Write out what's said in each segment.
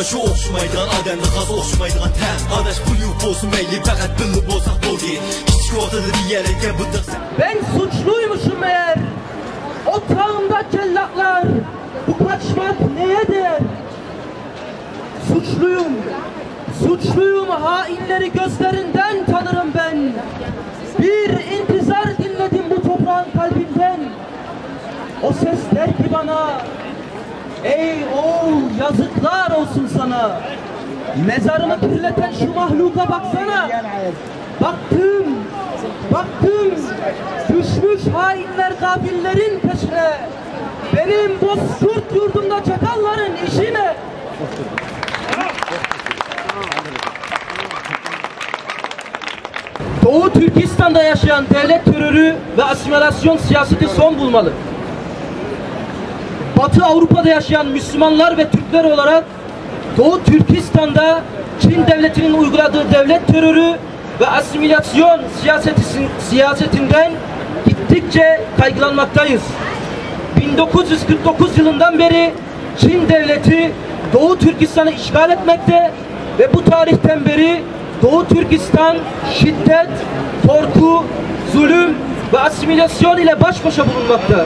Şu oxşumaydigan adamda xas oxşumaydigan təm Adaş bu yük olsun meyli fəqət bilib olsaq boldu Kiçik ortada diyərəkə bıdıq Ben suçluymuşum eğer Otağımda cellatlar Bu kaçmak neye değer? Suçluyum hainleri gözlerinden tanırım ben Bir intizar dinledim bu toprağın kalbinden O ses der ki bana Ey oğul yazıklar olsun sana Mezarımı kirleten şu mahluka baksana Baktım Düşmüş hainler gafillerin peşine Benim bozkurt yurdumda çakalların işine Doğu Türkistan'da yaşayan devlet terörü ve asimilasyon siyaseti son bulmalı. Batı Avrupa'da yaşayan Müslümanlar ve Türkler olarak Doğu Türkistan'da Çin devletinin uyguladığı devlet terörü ve asimilasyon siyasetinden gittikçe kaygılanmaktayız. 1949 yılından beri Çin devleti Doğu Türkistan'ı işgal etmekte ve bu tarihten beri Doğu Türkistan şiddet, korku, zulüm ve asimilasyon ile baş başa bulunmakta.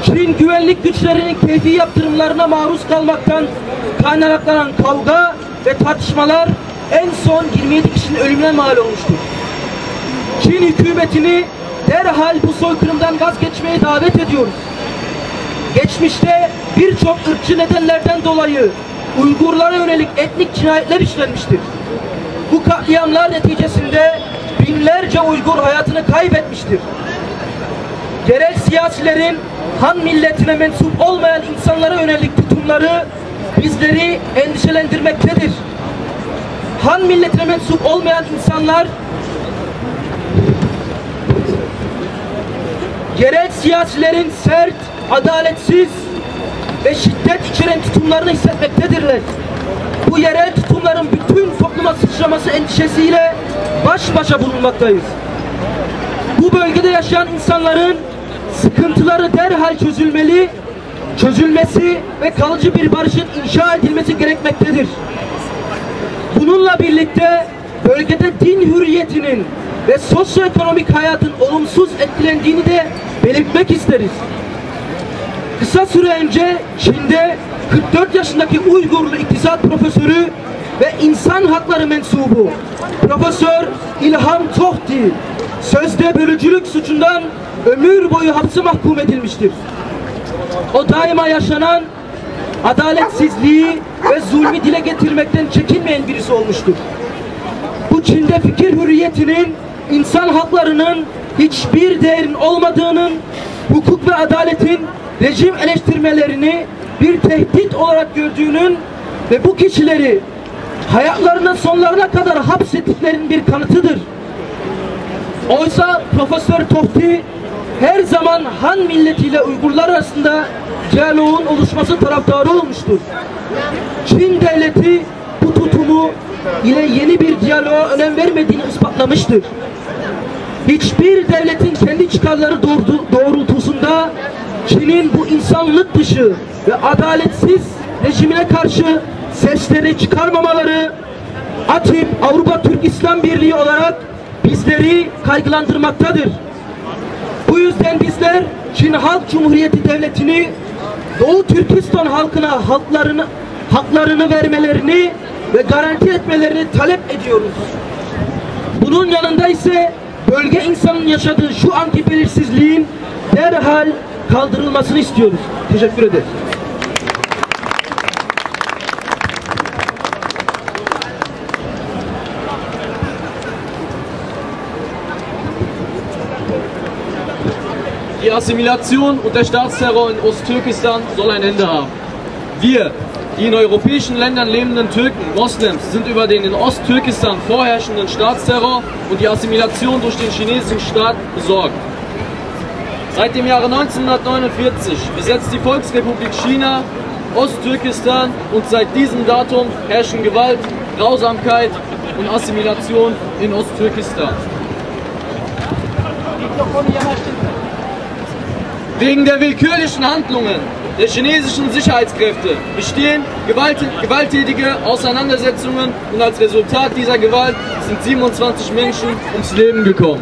Çin güvenlik güçlerinin keyfi yaptırımlarına maruz kalmaktan kaynaklanan kavga ve tartışmalar en son 27 kişinin ölümüne mal olmuştur. Çin hükümetini derhal bu soykırımdan vazgeçmeye davet ediyoruz. Geçmişte birçok ırkçı nedenlerden dolayı Uygurlara yönelik etnik cinayetler işlenmiştir. Bu katliamlar neticesinde binlerce Uygur hayatını kaybetmiştir. Yerel siyasilerin Han milletine mensup olmayan insanlara yönelik tutumları bizleri endişelendirmektedir. Han milletine mensup olmayan insanlar yerel siyasilerin sert, adaletsiz ve şiddet içeren tutumlarını hissetmektedirler. Bu yerel tutumların bütün topluma sıçraması endişesiyle baş başa bulunmaktayız. Bu bölgede yaşayan insanların sıkıntıları derhal çözülmesi ve kalıcı bir barışın inşa edilmesi gerekmektedir. Bununla birlikte bölgede din hürriyetinin ve sosyoekonomik hayatın olumsuz etkilendiğini de belirtmek isteriz. Kısa süre önce Çin'de 44 yaşındaki Uygurlu iktisat profesörü ve insan hakları mensubu Profesör İlham Tohti sözde bölücülük suçundan ömür boyu hapse mahkum edilmiştir. O daima yaşanan adaletsizliği ve zulmü dile getirmekten çekinmeyen birisi olmuştur. Bu Çin'de fikir hürriyetinin, insan haklarının hiçbir değerin olmadığının, hukuk ve adaletin rejim eleştirmelerini bir tehdit olarak gördüğünün ve bu kişileri hayatlarının sonlarına kadar hapsettiklerinin bir kanıtıdır. Oysa Profesör Tohti her zaman Han milletiyle Uygurlar arasında diyaloğun oluşması taraftarı olmuştur. Çin devleti bu tutumu ile yeni bir diyaloğa önem vermediğini ispatlamıştır. Hiçbir devletin kendi çıkarları doğrultusunda Çin'in bu insanlık dışı ve adaletsiz rejimine karşı sesleri çıkarmamaları ATİP Avrupa Türk İslam Birliği olarak bizleri kaygılandırmaktadır. Bu yüzden bizler Çin Halk Cumhuriyeti Devleti'ni Doğu Türkistan halkına haklarını vermelerini ve garanti etmelerini talep ediyoruz. Bunun yanında ise bölge insanın yaşadığı şu anki belirsizliğin derhal kaldırılmasını istiyoruz. Teşekkür ederiz. Die Assimilation und der Staatsterror in Osttürkistan soll ein Ende haben. Wir, die in europäischen Ländern lebenden Türken, Moslems, sind über den in Osttürkistan vorherrschenden Staatsterror und die Assimilation durch den chinesischen Staat besorgt. Seit dem Jahre 1949 besetzt die Volksrepublik China Osttürkistan und seit diesem Datum herrschen Gewalt, Grausamkeit und Assimilation in Osttürkistan. Wegen der willkürlichen Handlungen der chinesischen Sicherheitskräfte bestehen gewalttätige Auseinandersetzungen und als Resultat dieser Gewalt sind 27 Menschen ums Leben gekommen.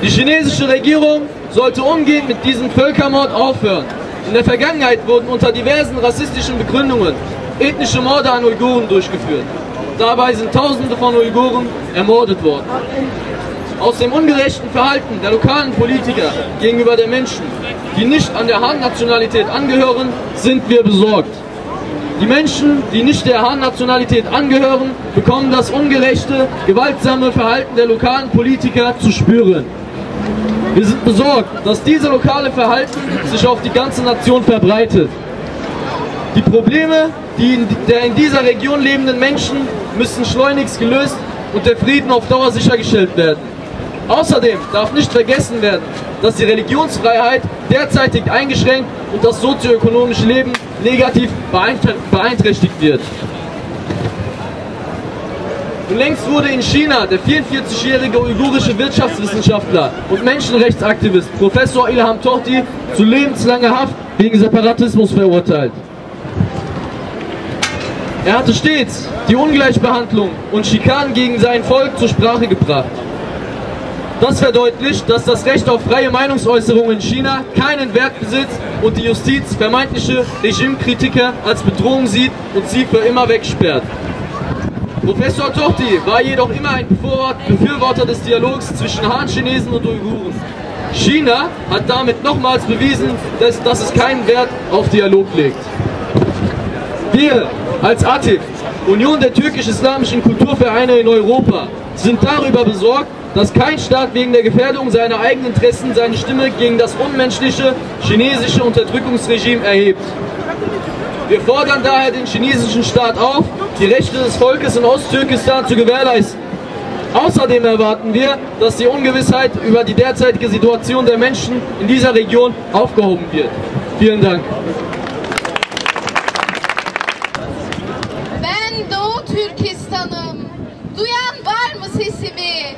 Die chinesische Regierung sollte umgehend mit diesem Völkermord aufhören. In der Vergangenheit wurden unter diversen rassistischen Begründungen ethnische Morde an Uiguren durchgeführt. Dabei sind Tausende von Uiguren ermordet worden. Aus dem ungerechten Verhalten der lokalen Politiker gegenüber den Menschen, die nicht an der Han-Nationalität angehören, sind wir besorgt. Die Menschen, die nicht der Han-Nationalität angehören, bekommen das ungerechte, gewaltsame Verhalten der lokalen Politiker zu spüren. Wir sind besorgt, dass dieses lokale Verhalten sich auf die ganze Nation verbreitet. Die Probleme der in dieser Region lebenden Menschen müssen schleunigst gelöst und der Frieden auf Dauer sichergestellt werden. Außerdem darf nicht vergessen werden, dass die Religionsfreiheit derzeitig eingeschränkt und das sozioökonomische Leben negativ beeinträchtigt wird. Und längst wurde in China der 44-jährige uigurische Wirtschaftswissenschaftler und Menschenrechtsaktivist Professor Ilham Tohti zu lebenslanger Haft wegen Separatismus verurteilt. Er hatte stets die Ungleichbehandlung und Schikanen gegen sein Volk zur Sprache gebracht. Das verdeutlicht, dass das Recht auf freie Meinungsäußerung in China keinen Wert besitzt und die Justiz vermeintliche Regimekritiker als Bedrohung sieht und sie für immer wegsperrt. Professor Tohti war jedoch immer ein Befürworter des Dialogs zwischen Han-Chinesen und Uiguren. China hat damit nochmals bewiesen, dass es keinen Wert auf Dialog legt. Wir als ATIF, Union der türkisch-islamischen Kulturvereine in Europa, sind darüber besorgt, dass kein Staat wegen der Gefährdung seiner eigenen Interessen seine Stimme gegen das unmenschliche chinesische Unterdrückungsregime erhebt. Wir fordern daher den chinesischen Staat auf, die Rechte des Volkes in Osttürkistan zu gewährleisten. Außerdem erwarten wir, dass die Ungewissheit über die derzeitige Situation der Menschen in dieser Region aufgehoben wird. Vielen Dank. Ben Doğu Türkistan'ım. Duyan var mı sesimi?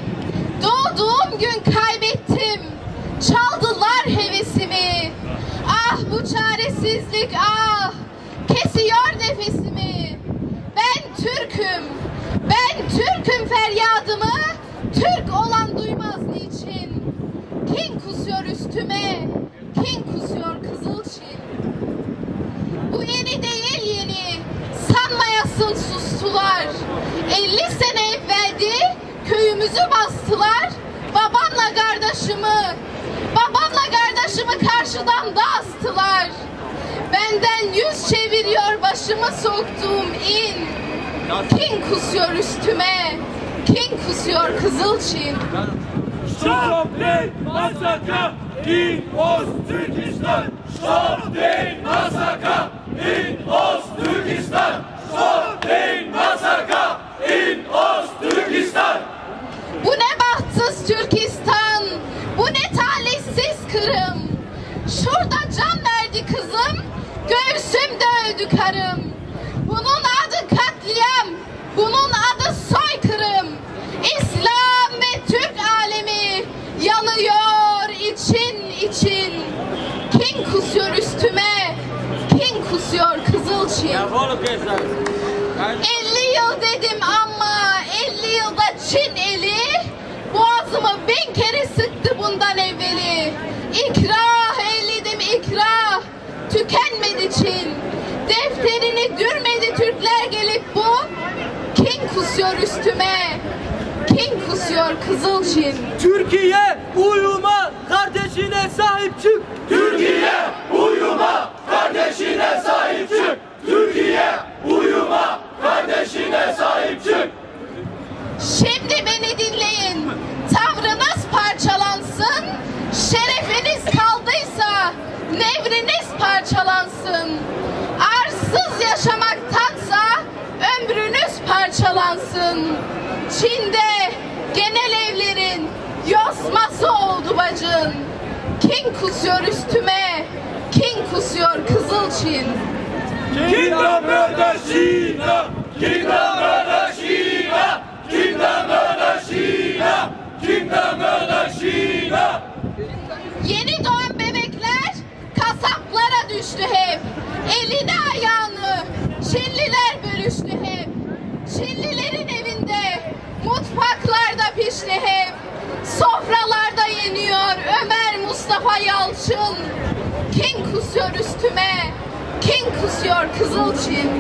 Doğduğum gün kaybettim. Çaldılar hevesimi. Ah bu çaresizlik ah. Kesiyor nefesimi. Ben Türk'üm. Ben Türk'üm feryadımı. Türk olan duymaz niçin? Kin kusuyor üstüme. Kin kusuyor Kızılçin. Bu yeni değil yeni. Sanmayasın sustular. 50 sene evveldi köyümüzü bastılar. Babamla kardeşimi karşıdan da astılar. Benden yüz çeviriyor başımı soktuğum in. Kin kusuyor üstüme. Kin kusuyor Kızılçin. Stop the massacre in Osttürkistan! Stop the massacre in Osttürkistan! Stop the massacre in Osttürkistan! Bu ne bahtsız Türkistan, bu ne talihsiz Kırım. Şurada can verdi kızım, göğsümde öldü karım. Bunun adı katliam, bunun adı soykırım. İslam ve Türk alemi yanıyor için için. Kin kusuyor üstüme, kin kusuyor Kızılçin. 50 yıl dedim ama 50 yılda Çin eli boğazımı 1000 kere sıktı bundan evveli. İkrah eyledim ikrah, tükenmedi Çin. Defterini dürmedi Türkler gelip bu. Kin kusuyor üstüme, kin kusuyor Kızılçin. Türkiye uyuma, kardeşine sahip çık. Türkiye uyuma, kardeşine sahip çık! Türkiye uyuma, kardeşine sahip çık! Şimdi beni dinleyin. Tavrınız parçalansın. Şerefiniz kaldıysa nevriniz parçalansın. Arsız yaşamaktansa ömrünüz parçalansın. Çin'de genel evlerin yosması oldu bacım. Kinder Mörder China! Kinder Mörder China! Kinder Mörder China! Yeni doğan bebekler kasaplara düştü hep. Elini ayağını Çinliler bölüştü hep. Çinlilerin evinde mutfaklarda pişti hep. Sofralarda yeniyor Ömer Mustafa Yalçın. Kin kusuyor üstüme, kin kusuyor Kızılçin.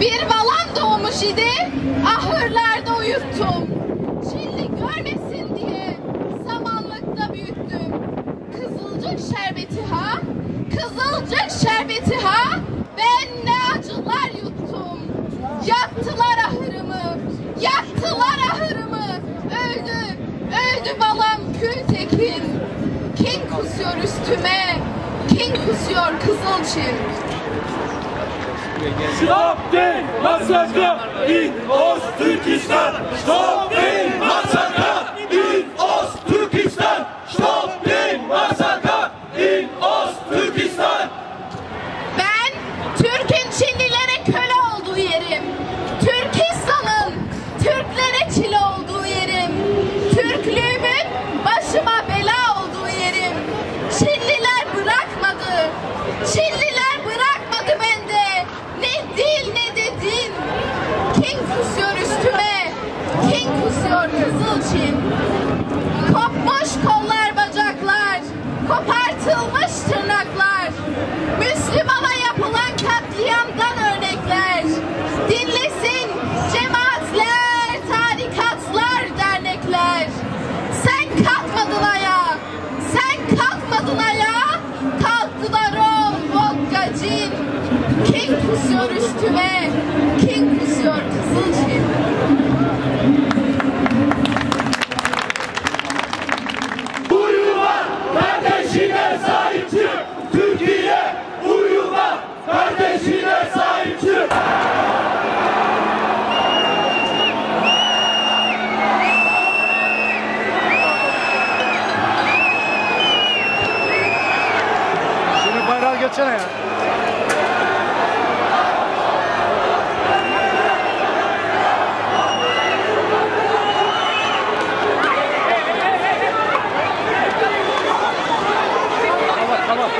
Bir balam doğmuş idi, ahırlarda uyuttum. Çinli görmesin diye samanlıkta büyüttüm. Kızılcık şerbeti ha, kızılcık şerbeti ha, ben ne acılar yuttum. Yaktılar ahırımı, yaktılar ahırımı. Öldü, öldü balam Kültekin. Kin kusuyor üstüme, kin kusuyor Kızılçin. Stopp den Massaker in Osttürkistan! Stopp den Massaker in Osttürkistan! Stopp den Massaker in Osttürkistan! Ben Türk'ün Çinlilere köle olduğu yerim. Türkistan'ın Türklere çile olduğu yerim. Türklüğümün başıma bela olduğu yerim. Çinliler bırakmadı. Çinliler bırakmadı bende. Ne dil ne de din. Kin kusuyor üstüme. Kin kusuyor Kızılçin. Kopmuş kollar bacaklar. Kopartılmış tırnaklar. Müslümana yapılan katliamdan örnekler. Dinlesin cemaatler, tarikatlar, dernekler. Sen kalkmadın ayağa. Sen kalkmadın ayağa. Kalktılar o vodka cin. Kin kusuyor üstüme. Kin kusuyor Kızılçin. Uyuma, kardeşine sahip çık! Türkiye, uyuma, kardeşine sahip çık! Şunu bayrağı geçsene ya. Tamam.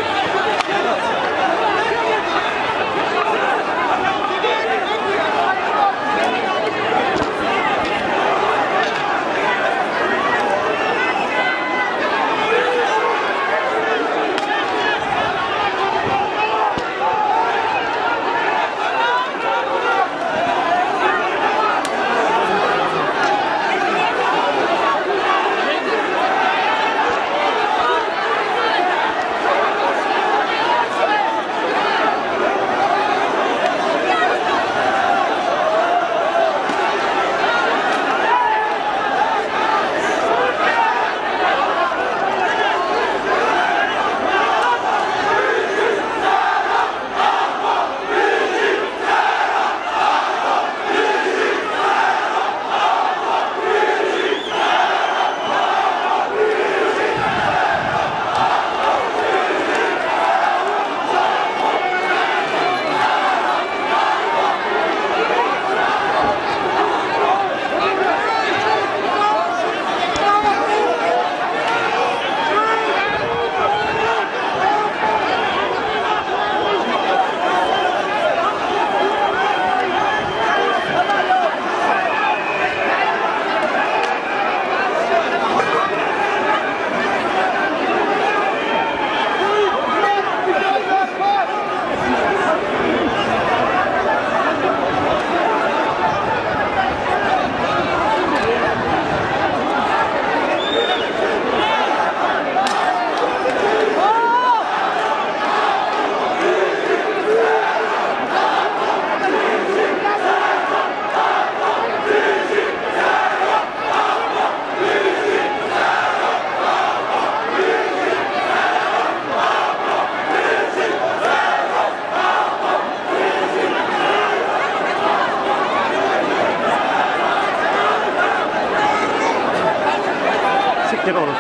Siktir oğlum.